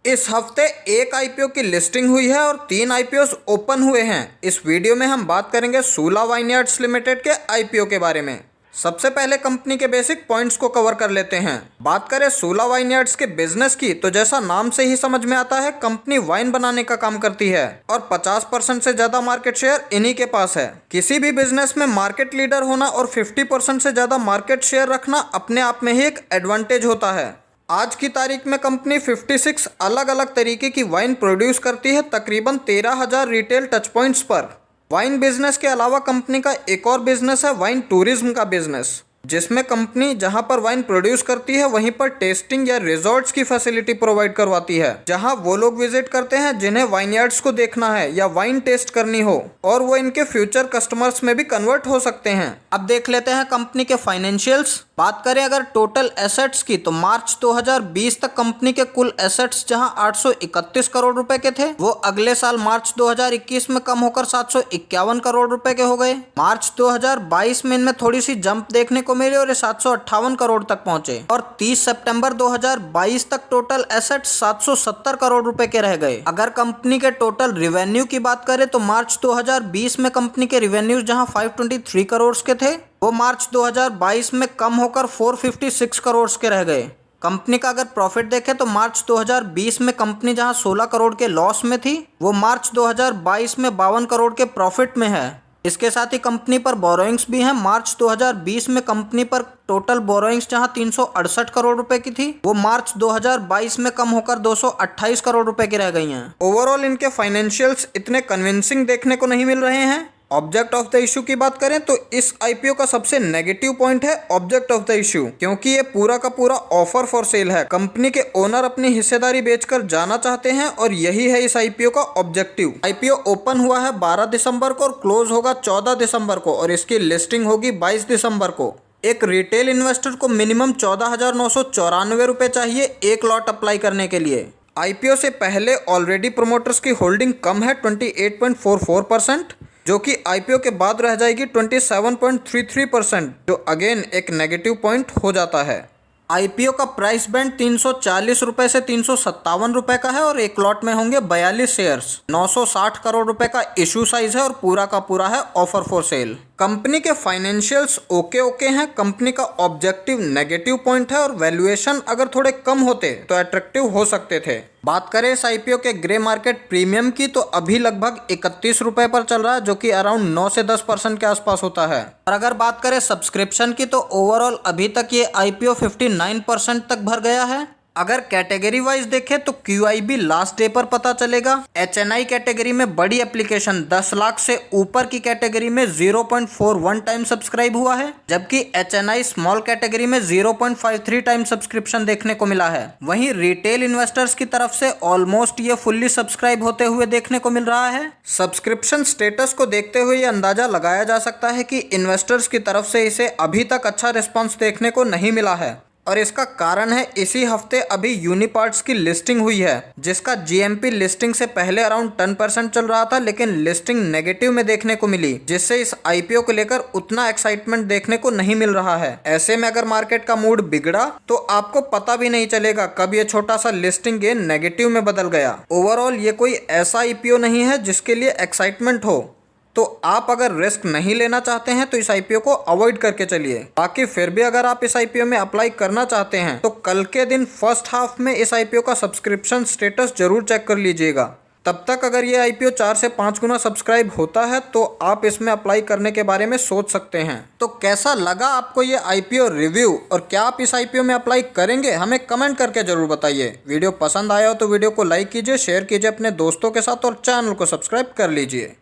इस हफ्ते एक आईपीओ की लिस्टिंग हुई है और 3 आईपीओस ओपन हुए हैं। इस वीडियो में हम बात करेंगे सूला वाइनयार्ड्स लिमिटेड के आईपीओ के बारे में। सबसे पहले कंपनी के बेसिक पॉइंट्स को कवर कर लेते हैं। बात करें सूला वाइनयार्ड्स के बिजनेस की तो जैसा नाम से ही समझ में आता है, कंपनी वाइन बनाने का काम करती है और 50% से ज्यादा मार्केट शेयर इन्हीं के पास है। किसी भी बिजनेस में मार्केट लीडर होना और 50% से ज्यादा मार्केट शेयर रखना अपने आप में ही एक एडवांटेज होता है। आज की तारीख में कंपनी 56 अलग अलग तरीके की वाइन प्रोड्यूस करती है, तकरीबन 13,000 रिटेल टच पॉइंट्स पर। वाइन बिजनेस के अलावा कंपनी का एक और बिजनेस है वाइन टूरिज्म का बिजनेस, जिसमें कंपनी जहां पर वाइन प्रोड्यूस करती है वहीं पर टेस्टिंग या रिजॉर्ट्स की फैसिलिटी प्रोवाइड करवाती है, जहां वो लोग विजिट करते हैं जिन्हें वाइनयार्ड्स को देखना है या वाइन टेस्ट करनी हो, और वो इनके फ्यूचर कस्टमर्स में भी कन्वर्ट हो सकते हैं। अब देख लेते हैं कंपनी के फाइनेंशियल्स। बात करें अगर टोटल एसेट्स की तो मार्च 2020 तक कंपनी के कुल एसेट्स जहां 831 करोड़ रुपए के थे, वो अगले साल मार्च 2021 में कम होकर 751 करोड़ रुपए के हो गए। मार्च 2022 में इनमें थोड़ी सी जंप देखने को मिली और ये 758 करोड़ तक पहुंचे, और 30 सितंबर 2022 तक टोटल एसेट्स 770 करोड़ रुपए के रह गए। अगर कंपनी के टोटल रिवेन्यू की बात करें तो मार्च 2020 में कंपनी के रिवेन्यूज जहां 523 करोड़ के थे, वो मार्च 2022 में कम होकर 456 करोड़ के रह गए। कंपनी का अगर प्रॉफिट देखें तो मार्च 2020 में कंपनी जहां 16 करोड़ के लॉस में थी, वो मार्च 2022 में 52 करोड़ के प्रॉफिट में है। इसके साथ ही कंपनी पर बोरोइंग्स भी हैं। मार्च 2020 में कंपनी पर टोटल बोरोइंग्स जहां 368 करोड़ रुपए की थी, वो मार्च 2022 में कम होकर 228 करोड़ रुपए की रह गई हैं। ओवरऑल इनके फाइनेंशियल्स इतने कन्विंसिंग देखने को नहीं मिल रहे हैं। ऑब्जेक्ट ऑफ द इशू की बात करें तो इस आईपीओ का सबसे नेगेटिव पॉइंट है ऑब्जेक्ट ऑफ द इशू, क्योंकि ये पूरा का पूरा ऑफर फॉर सेल है। कंपनी के ओनर अपनी हिस्सेदारी बेचकर जाना चाहते हैं और यही है इस आईपीओ का ऑब्जेक्टिव। आईपीओ ओपन हुआ है 12 दिसंबर को और क्लोज होगा 14 दिसंबर को, और इसकी लिस्टिंग होगी 22 दिसंबर को। एक रिटेल इन्वेस्टर को मिनिमम 14,994 रुपए चाहिए एक लॉट अप्लाई करने के लिए। आईपीओ से पहले ऑलरेडी प्रोमोटर्स की होल्डिंग कम है 28.44%, जो कि आईपीओ के बाद रह जाएगी 27.33%, जो अगेन एक नेगेटिव पॉइंट हो जाता है। आईपीओ का प्राइस बैंड 340 रुपए से 357 रुपए का है और एक लॉट में होंगे 42 शेयर्स। 960 करोड़ रुपए का इशू साइज है और पूरा का पूरा है ऑफर फॉर सेल। कंपनी के फाइनेंशियल्स ओके हैं। कंपनी का ऑब्जेक्टिव नेगेटिव पॉइंट है और वैल्यूएशन अगर थोड़े कम होते तो अट्रैक्टिव हो सकते थे। बात करें इस आईपीओ के ग्रे मार्केट प्रीमियम की तो अभी लगभग 31 रुपए पर चल रहा है, जो कि अराउंड 9 से 10% के आसपास होता है। और अगर बात करें सब्सक्रिप्शन की तो ओवरऑल अभी तक ये आईपीओ 59% तक भर गया है। अगर कैटेगरी वाइज देखें तो QIB लास्ट डे पर पता चलेगा। HNI कैटेगरी में बड़ी एप्लीकेशन 10 लाख से ऊपर की कैटेगरी में 0.41 टाइम सब्सक्राइब हुआ है, जबकि HNI स्मॉल कैटेगरी में 0.53 टाइम सब्सक्रिप्शन देखने को मिला है। वहीं रिटेल इन्वेस्टर्स की तरफ से ऑलमोस्ट ये फुल्ली सब्सक्राइब होते हुए देखने को मिल रहा है। सब्सक्रिप्शन स्टेटस को देखते हुए ये अंदाजा लगाया जा सकता है कि इन्वेस्टर्स की तरफ से इसे अभी तक अच्छा रिस्पॉन्स देखने को नहीं मिला है, और इसका कारण है इसी हफ्ते अभी यूनिपार्ट्स की लिस्टिंग हुई है, जिसका GMP लिस्टिंग से पहले अराउंड 10% चल रहा था, लेकिन लिस्टिंग नेगेटिव में देखने को मिली, जिससे इस आईपीओ को लेकर उतना एक्साइटमेंट देखने को नहीं मिल रहा है। ऐसे में अगर मार्केट का मूड बिगड़ा तो आपको पता भी नहीं चलेगा कब ये छोटा सा लिस्टिंग गेन नेगेटिव में बदल गया। ओवरऑल ये कोई ऐसा आईपीओ नहीं है जिसके लिए एक्साइटमेंट हो, तो आप अगर रिस्क नहीं लेना चाहते हैं तो इस आईपीओ को अवॉइड करके चलिए। बाकी फिर भी अगर आप इस आईपीओ में अप्लाई करना चाहते हैं तो कल के दिन फर्स्ट हाफ में इस आईपीओ का सब्सक्रिप्शन स्टेटस जरूर चेक कर लीजिएगा। तब तक अगर ये आईपीओ 4 से 5 गुना सब्सक्राइब होता है तो आप इसमें अप्लाई करने के बारे में सोच सकते हैं। तो कैसा लगा आपको ये आईपीओ रिव्यू, और क्या आप इस आईपीओ में अप्लाई करेंगे, हमें कमेंट करके जरूर बताइए। वीडियो पसंद आया हो तो वीडियो को लाइक कीजिए, शेयर कीजिए अपने दोस्तों के साथ और चैनल को सब्सक्राइब कर लीजिए।